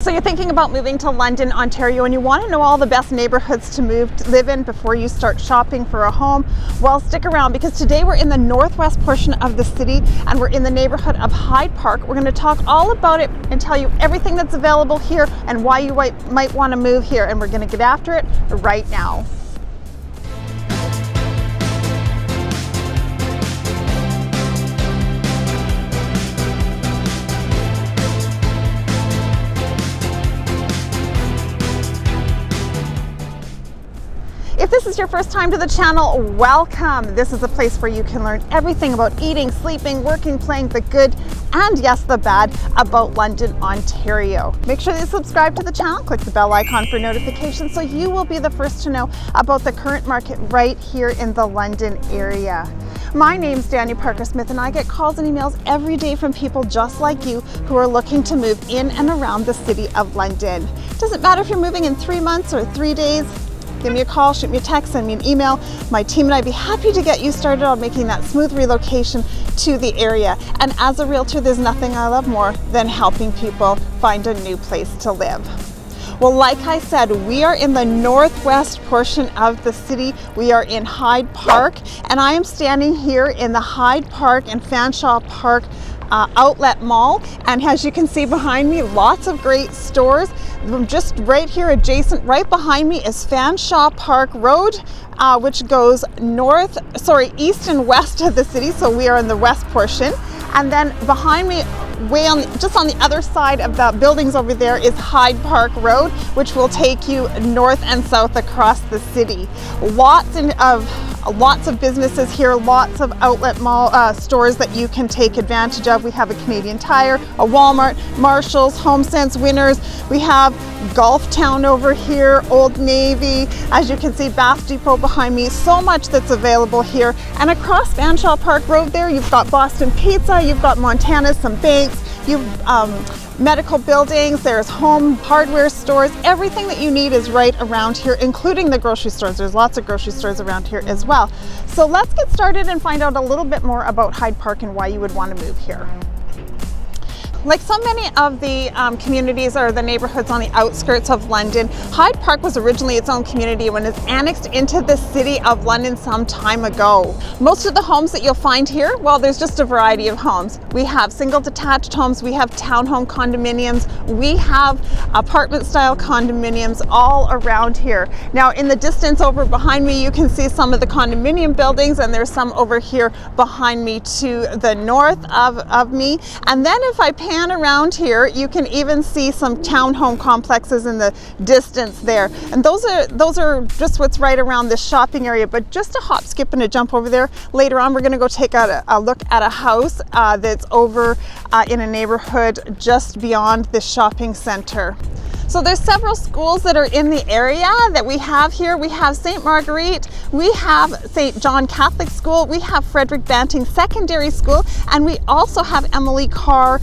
So you're thinking about moving to London, Ontario, and you want to know all the best neighborhoods to live in before you start shopping for a home? Well, stick around, because today we're in the northwest portion of the city and we're in the neighborhood of Hyde Park. We're going to talk all about it and tell you everything that's available here and why you might want to move here, and we're going to get after it right now. If this is your first time to the channel, welcome. This is a place where you can learn everything about eating, sleeping, working, playing, the good, and yes, the bad about London, Ontario. Make sure that you subscribe to the channel, click the bell icon for notifications so you will be the first to know about the current market right here in the London area. My name's Daniel Parker Smith, and I get calls and emails every day from people just like you who are looking to move in and around the city of London. Doesn't matter if you're moving in 3 months or 3 days. Give me a call, shoot me a text, send me an email. My team and I'd be happy to get you started on making that smooth relocation to the area. And as a realtor, there's nothing I love more than helping people find a new place to live. Well, like I said, we are in the northwest portion of the city. We are in Hyde Park, and I am standing here in the Hyde Park and Fanshawe Park outlet mall. And as you can see behind me, lots of great stores. Just right here adjacent, right behind me, is Fanshawe Park Road, which goes east and west of the city. So we are in the west portion. And then behind me, just on the other side of the buildings over there, is Hyde Park Road, which will take you north and south across the city. Lots of businesses here, lots of outlet mall stores that you can take advantage of. We have a Canadian Tire, a Walmart, Marshalls, HomeSense, Winners. We have Golf Town over here, Old Navy. As you can see, Bath Depot behind me. So much that's available here. And across Fanshawe Park Road there, you've got Boston Pizza, you've got Montana's, some banks, you've medical buildings, there's home hardware stores. Everything that you need is right around here, including the grocery stores. There's lots of grocery stores around here as well. So let's get started and find out a little bit more about Hyde Park and why you would want to move here. Like so many of the communities or the neighborhoods on the outskirts of London, Hyde Park was originally its own community when it was annexed into the city of London some time ago. Most of the homes that you'll find here, well, there's just a variety of homes. We have single detached homes, we have townhome condominiums, we have apartment style condominiums all around here. Now in the distance over behind me, you can see some of the condominium buildings, and there's some over here behind me to the north of me. And then if I pan around here, you can even see some townhome complexes in the distance there, and those are just what's right around this shopping area. But just a hop, skip, and a jump over there. Later on, we're going to go take a look at a house that's over in a neighborhood just beyond the shopping center. So there's several schools that are in the area that we have here. We have St. Marguerite, we have St. John Catholic School, we have Frederick Banting Secondary School, and we also have Emily Carr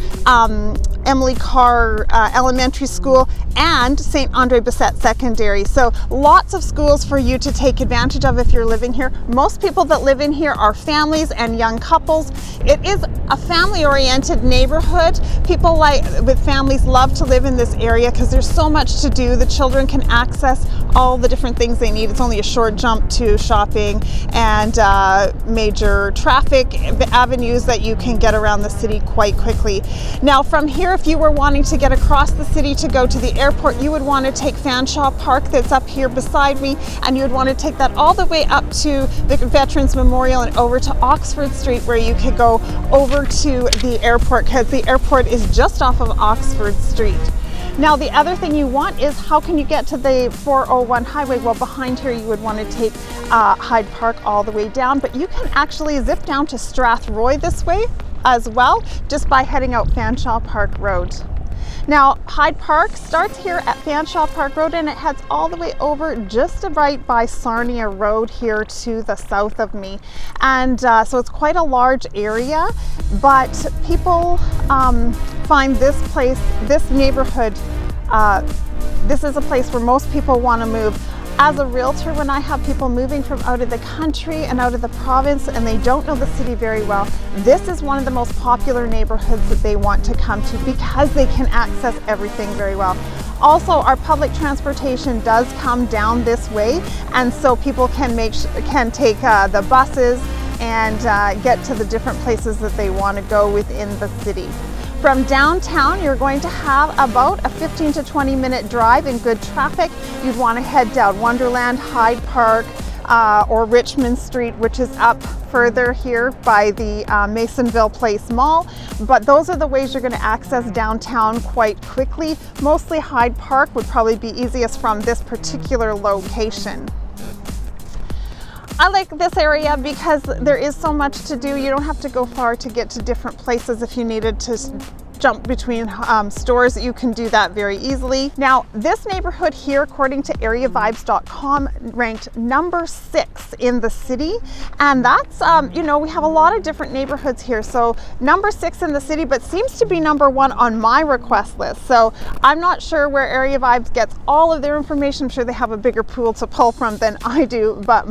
Elementary School and St. Andre Bessette Secondary. So lots of schools for you to take advantage of if you're living here. Most people that live in here are families and young couples. It is a family-oriented neighborhood. People with families love to live in this area because there's so much to do. The children can access all the different things they need. It's only a short jump to shopping and major traffic avenues that you can get around the city quite quickly. Now from here, if you were wanting to get across the city to go to the airport, you would want to take Fanshawe Park that's up here beside me, and you would want to take that all the way up to the Veterans Memorial and over to Oxford Street, where you could go over to the airport, because the airport is just off of Oxford Street. Now the other thing you want is, how can you get to the 401 highway? Well, behind here you would want to take Hyde Park all the way down, but you can actually zip down to Strathroy this way as well, just by heading out Fanshawe Park Road. Now Hyde Park starts here at Fanshawe Park Road, and it heads all the way over just right by Sarnia Road here to the south of me. And so it's quite a large area, but people find this neighborhood, this is a place where most people want to move. As a realtor, when I have people moving from out of the country and out of the province and they don't know the city very well, this is one of the most popular neighborhoods that they want to come to because they can access everything very well. Also, our public transportation does come down this way, and so people can take the buses and get to the different places that they want to go within the city. From downtown, you're going to have about a 15 to 20 minute drive in good traffic. You'd want to head down Wonderland, Hyde Park, or Richmond Street, which is up further here by the Masonville Place Mall. But those are the ways you're going to access downtown quite quickly. Mostly Hyde Park would probably be easiest from this particular location. I like this area because there is so much to do. You don't have to go far to get to different places. If you needed to jump between stores, you can do that very easily. Now, this neighborhood here, according to areavibes.com, ranked number 6 in the city. And that's, you know, we have a lot of different neighborhoods here. So number 6 in the city, but seems to be number 1 on my request list. So I'm not sure where Area Vibes gets all of their information. I'm sure they have a bigger pool to pull from than I do, but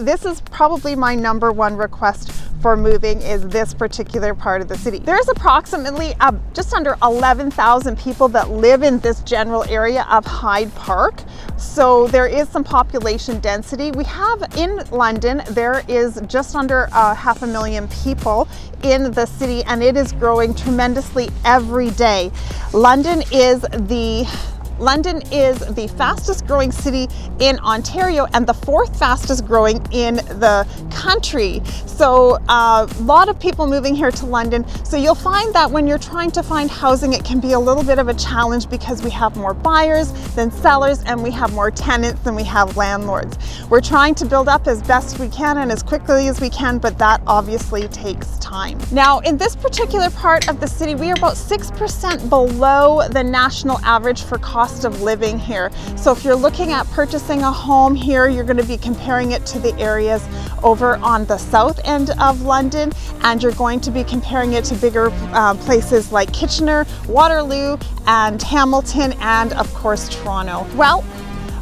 this is probably my number 1 request for moving, is this particular part of the city. There's approximately just under 11,000 people that live in this general area of Hyde Park. So there is some population density. We have in London, there is just under 500,000 people in the city, and it is growing tremendously every day. London is the fastest growing city in Ontario and the 4th fastest growing in the country. So a lot of people moving here to London. So you'll find that when you're trying to find housing, it can be a little bit of a challenge because we have more buyers than sellers and we have more tenants than we have landlords. We're trying to build up as best we can and as quickly as we can, but that obviously takes time. Now, in this particular part of the city, we are about 6% below the national average for cost of living here. So if you're looking at purchasing a home here, you're going to be comparing it to the areas over on the south end of London, and you're going to be comparing it to bigger places like Kitchener, Waterloo, and Hamilton, and of course Toronto. Well,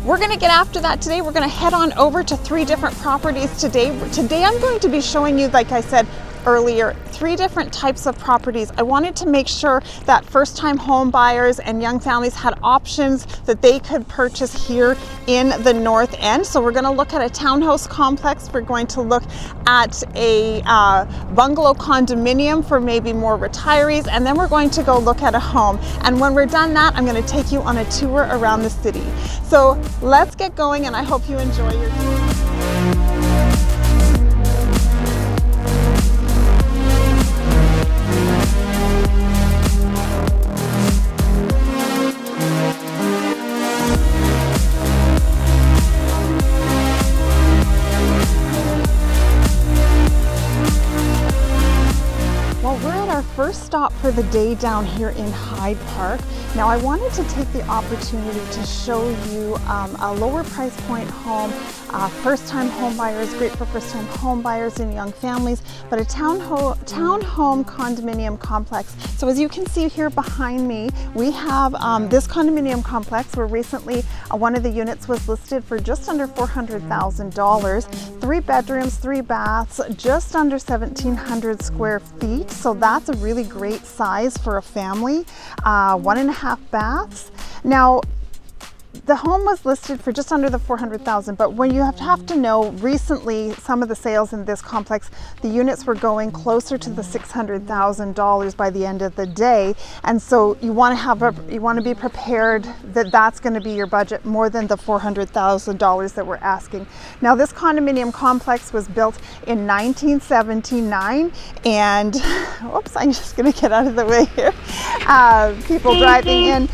we're going to get after that today. We're going to head on over to 3 different properties today. Today I'm going to be showing you, like I said earlier, 3 different types of properties. I wanted to make sure that first-time home buyers and young families had options that they could purchase here in the North End. So we're going to look at a townhouse complex. We're going to look at a bungalow condominium for maybe more retirees, and then we're going to go look at a home. And when we're done that, I'm going to take you on a tour around the city. So let's get going, and I hope you enjoy your tour. First stop for the day down here in Hyde Park. Now, I wanted to take the opportunity to show you a lower price point home. First-time home buyers, great for first-time home buyers and young families, but a townhome condominium complex. So as you can see here behind me, we have this condominium complex where recently one of the units was listed for just under $400,000. 3 bedrooms, 3 baths, just under 1,700 square feet. So that's a really great size for a family. 1.5 baths. Now, the home was listed for just under the $400,000, but when you have to know, recently some of the sales in this complex, the units were going closer to the $600,000 by the end of the day, and so you want to be prepared that that's going to be your budget more than the $400,000 that we're asking. Now, this condominium complex was built in 1979, and oops, I'm just going to get out of the way here. People driving in.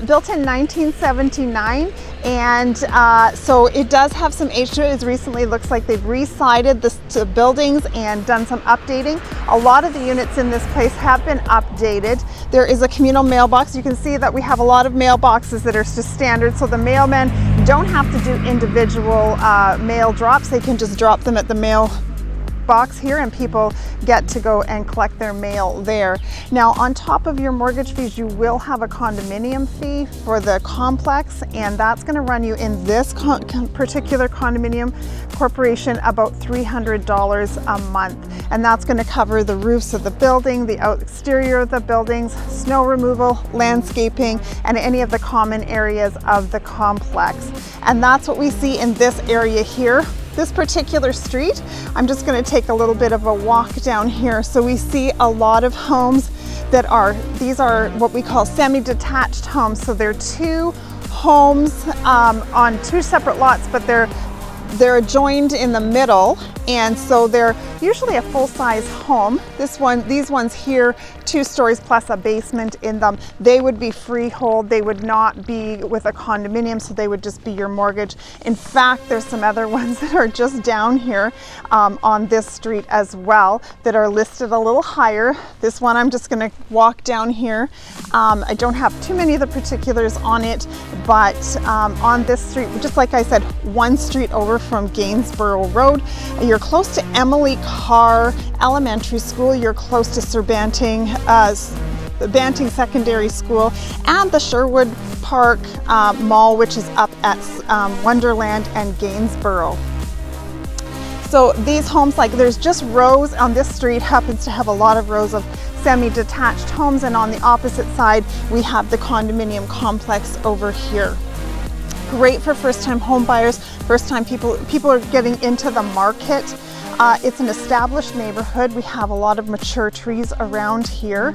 Built in 1979. And so it does have some age to it. It recently looks like they've re-sided the buildings and done some updating. A lot of the units in this place have been updated. There is a communal mailbox. You can see that we have a lot of mailboxes that are just standard, so the mailmen don't have to do individual mail drops. They can just drop them at the box here, and people get to go and collect their mail there. Now, on top of your mortgage fees, you will have a condominium fee for the complex, and that's going to run you in this particular condominium corporation about $300 a month. And that's going to cover the roofs of the building, the exterior of the buildings, snow removal, landscaping, and any of the common areas of the complex. And that's what we see in this area here. This particular street, I'm just going to take a little bit of a walk down here. So we see a lot of homes that are, these are what we call semi-detached homes. So they're two homes on two separate lots, but they're joined in the middle, and so they're usually a full-size home. These ones here, 2 stories plus a basement in them, they would be freehold. They would not be with a condominium, so they would just be your mortgage. In fact, there's some other ones that are just down here on this street as well that are listed a little higher. This one, I'm just going to walk down here. I don't have too many of the particulars on it, but on this street, just like I said, one street over from Gainsborough Road, you're close to Emily Carr Elementary School, you're close to Banting Secondary School, and the Sherwood Park Mall, which is up at Wonderland and Gainsborough. So these homes, like there's just rows on this street, happens to have a lot of rows of semi-detached homes, and on the opposite side we have the condominium complex over here. Great for first-time home buyers, first-time people are getting into the market. It's an established neighborhood. We have a lot of mature trees around here.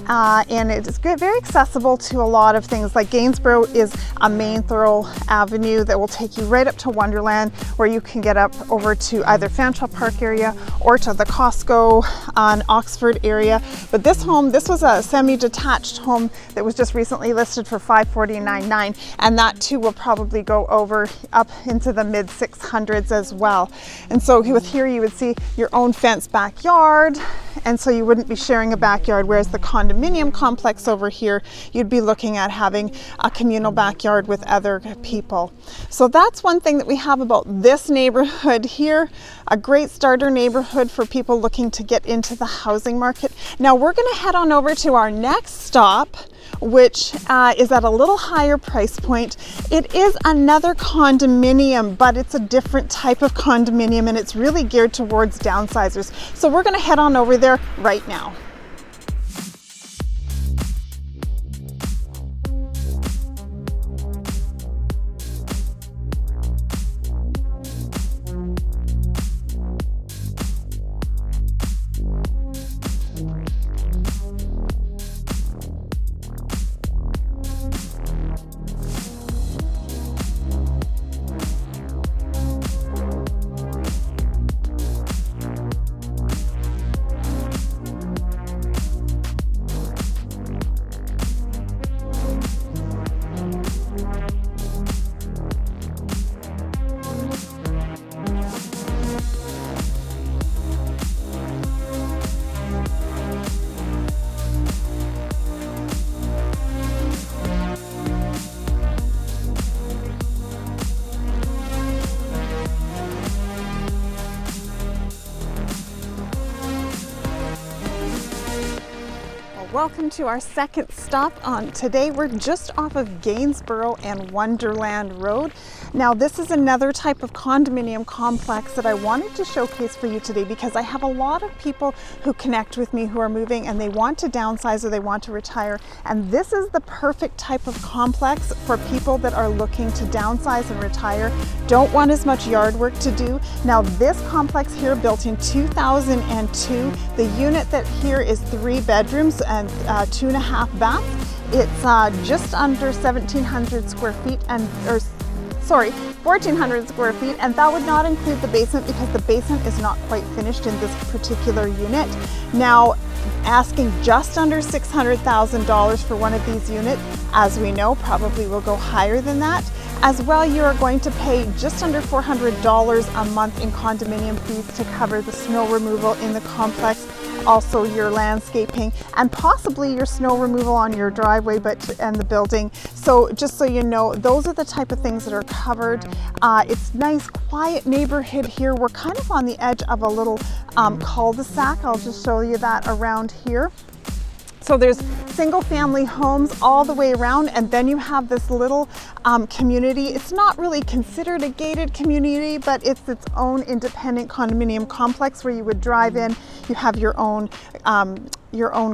And it's very accessible to a lot of things. Like Gainsborough is a main thorough avenue that will take you right up to Wonderland, where you can get up over to either Fanshawe Park area or to the Costco on Oxford area. But this home, this was a semi-detached home that was just recently listed for $549,900, and that too will probably go over up into the mid 600s as well. And so with here you would see your own fenced backyard, and so you wouldn't be sharing a backyard, whereas the condominium complex over here, you'd be looking at having a communal backyard with other people. So that's one thing that we have about this neighborhood here. A great starter neighborhood for people looking to get into the housing market. Now we're going to head on over to our next stop, which is at a little higher price point. It is another condominium, but it's a different type of condominium, and it's really geared towards downsizers. So we're going to head on over there right now. Welcome to our second stop on today. We're just off of Gainsborough and Wonderland Road. Now this is another type of condominium complex that I wanted to showcase for you today, because I have a lot of people who connect with me who are moving and they want to downsize or they want to retire, and this is the perfect type of complex for people that are looking to downsize and retire, don't want as much yard work to do. Now this complex here, built in 2002, the unit that here is 3 bedrooms and 2.5 baths. It's just under 1,700 square feet, and 1,400 square feet, and that would not include the basement, because the basement is not quite finished in this particular unit. Now, asking just under $600,000 for one of these units, as we know, probably will go higher than that. As well, you are going to pay just under $400 a month in condominium fees to cover the snow removal in the complex, also your landscaping, and possibly your snow removal on your driveway and the building. So just so you know, those are the type of things that are covered. It's nice, quiet neighborhood here. We're kind of on the edge of a little cul-de-sac. I'll just show you that around here. So there's single family homes all the way around, and then you have this little community. It's not really considered a gated community, but it's its own independent condominium complex where you would drive in. You have your own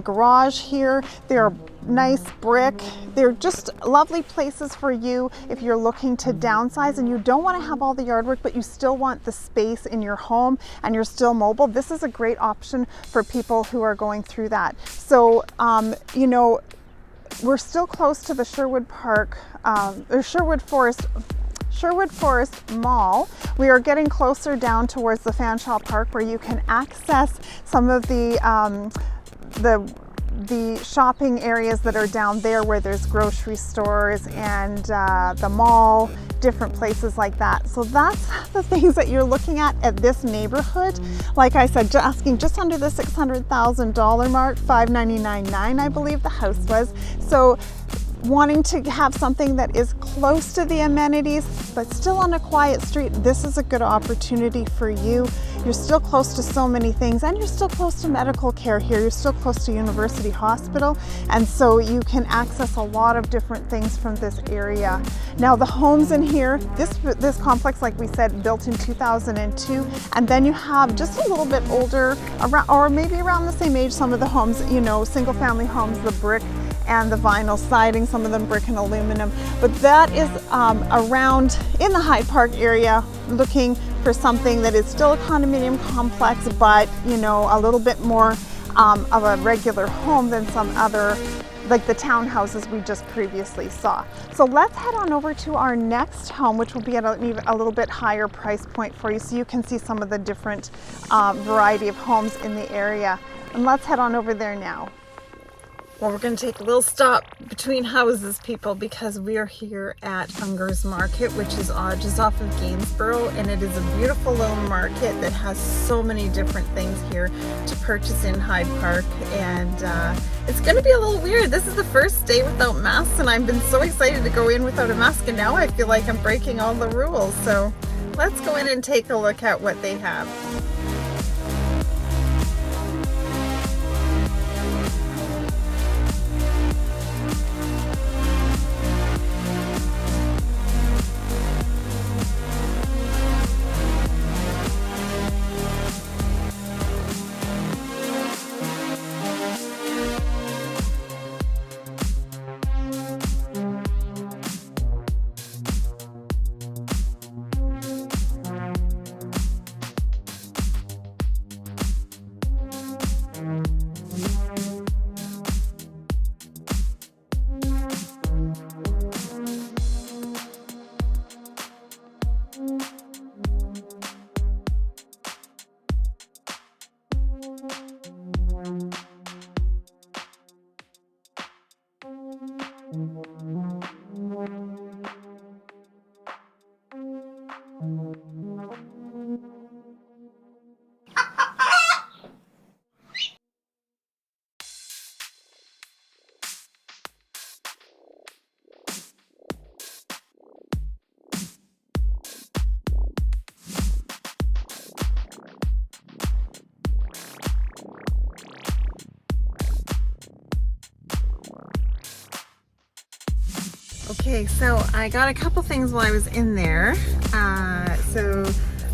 garage here. They're nice brick. They're just lovely places for you if you're looking to downsize and you don't want to have all the yard work, but you still want the space in your home and you're still mobile. This is a great option for people who are going through that. So, you know, we're still close to the Sherwood Park, or Sherwood Forest Mall. We are getting closer down towards the Fanshawe Park, where you can access some of the shopping areas that are down there, where there's grocery stores and the mall, different places like that. So that's the things that you're looking at this neighborhood. Like I said, asking just under the $600,000 mark, $599,900 I believe the house was. So wanting to have something that is close to the amenities but still on a quiet street, this is a good opportunity for you. You're still close to so many things, and you're still close to medical care here. You're still close to University Hospital, and so you can access a lot of different things from this area. Now the homes in here, this complex, like we said, built in 2002, and then you have just a little bit older, around, or maybe around the same age, some of the homes, you know, single family homes, the brick and the vinyl siding, some of them brick and aluminum. But that is around in the Hyde Park area, looking for something that is still a condominium complex, but you know, a little bit more of a regular home than some other, like the townhouses we just previously saw. So let's head on over to our next home, which will be at a little bit higher price point for you, so you can see some of the different variety of homes in the area. And let's head on over there now. Well, we're going to take a little stop between houses, people, because we are here at Unger's Market, which is just off of Gainsborough, and it is a beautiful little market that has so many different things here to purchase in Hyde Park, and it's going to be a little weird. This is the first day without masks, and I've been so excited to go in without a mask, and now I feel like I'm breaking all the rules. So let's go in and take a look at what they have. Okay, so I got a couple things while I was in there. So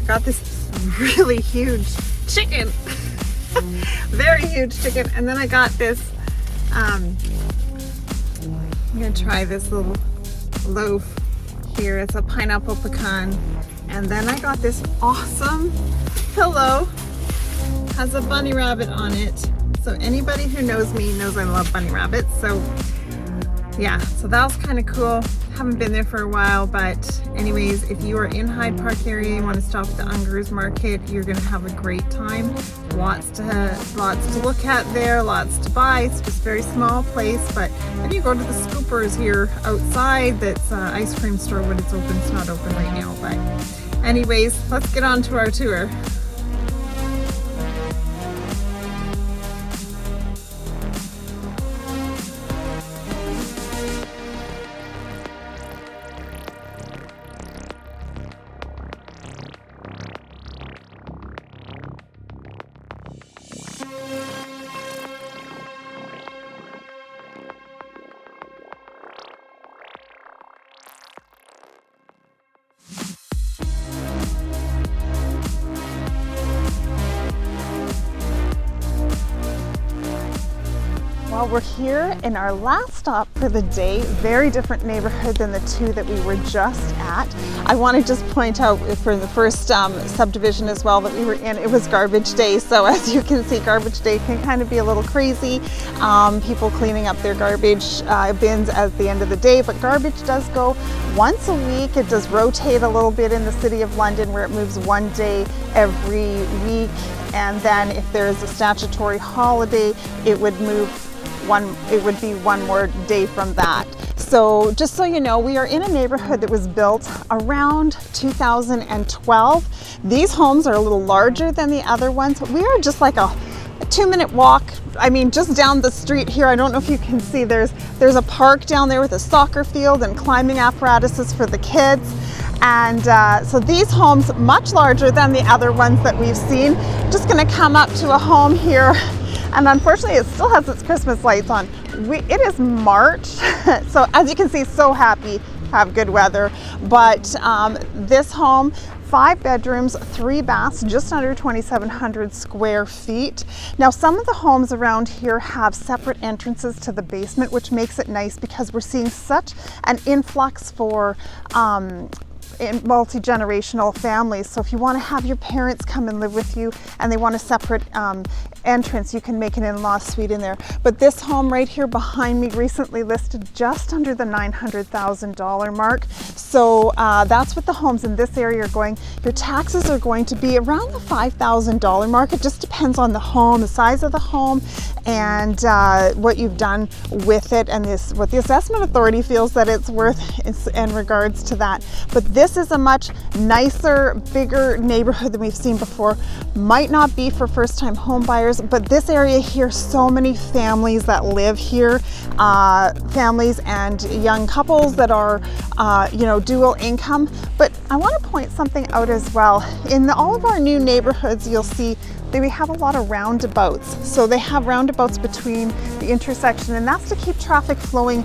got this really huge chicken, very huge chicken, and then I got this, I'm gonna try this little loaf here. It's a pineapple pecan, and then I got this awesome pillow, has a bunny rabbit on it. So anybody who knows me knows I love bunny rabbits. So yeah, so that was kind of cool. Haven't been there for a while, but anyways, if you are in Hyde Park area, you want to stop at the Unger's Market, you're going to have a great time. Lots to look at there, lots to buy. It's just a very small place, but then you go to the Scoopers here outside. That's an ice cream store when it's open. It's not open right now, but anyways, let's get on to our tour. Well, we're here in our last stop for the day. Very different neighborhood than the two that we were just at. I want to just point out for the first subdivision as well that we were in, it was garbage day. So as you can see, garbage day can kind of be a little crazy. People cleaning up their garbage bins at the end of the day, but garbage does go once a week. It does rotate a little bit in the City of London where it moves one day every week. And then if there is a statutory holiday, it would be one more day from that. So just so you know, we are in a neighborhood that was built around 2012. These homes are a little larger than the other ones. We are just like a 2-minute walk. I mean, just down the street here, I don't know if you can see, there's a park down there with a soccer field and climbing apparatuses for the kids. And so these homes, much larger than the other ones that we've seen. Just gonna come up to a home here, and unfortunately it still has its Christmas lights on. It is March, so as you can see, so happy to have good weather. But this home, 5 bedrooms, 3 baths, just under 2,700 square feet. Now, some of the homes around here have separate entrances to the basement, which makes it nice because we're seeing such an influx for in multi-generational families. So if you want to have your parents come and live with you and they want a separate entrance, you can make an in-law suite in there. But this home right here behind me recently listed just under the $900,000 mark. So that's what the homes in this area are going. Your taxes are going to be around the $5,000 mark. It just depends on the home, the size of the home, and what you've done with it, and what the assessment authority feels that it's worth in regards to that. But this is a much nicer, bigger neighborhood than we've seen before. Might not be for first-time home buyers, but this area here, so many families that live here, families and young couples that are, dual income. But I want to point something out as well. In all of our new neighborhoods, you'll see that we have a lot of roundabouts. So they have roundabouts between the intersection, and that's to keep traffic flowing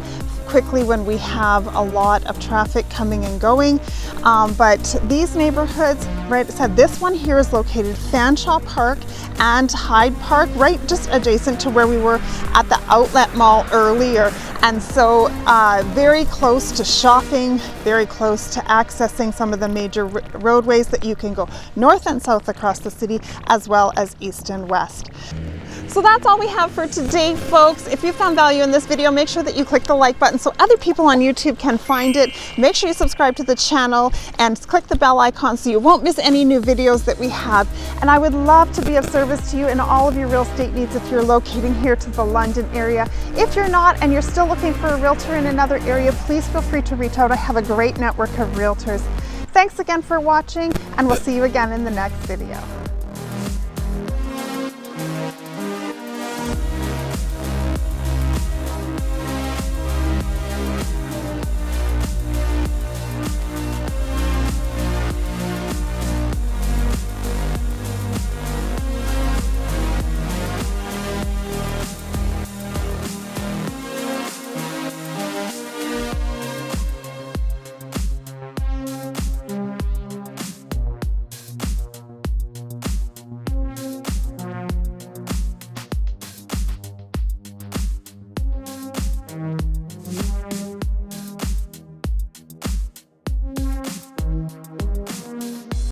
quickly when we have a lot of traffic coming and going. But these neighborhoods, right, I said this one here is located Fanshawe Park and Hyde Park, right just adjacent to where we were at the outlet mall earlier. And so very close to shopping, very close to accessing some of the major roadways that you can go north and south across the city, as well as east and west. So that's all we have for today, folks. If you found value in this video, make sure that you click the like button so other people on YouTube can find it. Make sure you subscribe to the channel and click the bell icon so you won't miss any new videos that we have. And I would love to be of service to you in all of your real estate needs if you're locating here to the London area. If you're not and you're still looking for a realtor in another area, please feel free to reach out. I have a great network of realtors. Thanks again for watching, and we'll see you again in the next video.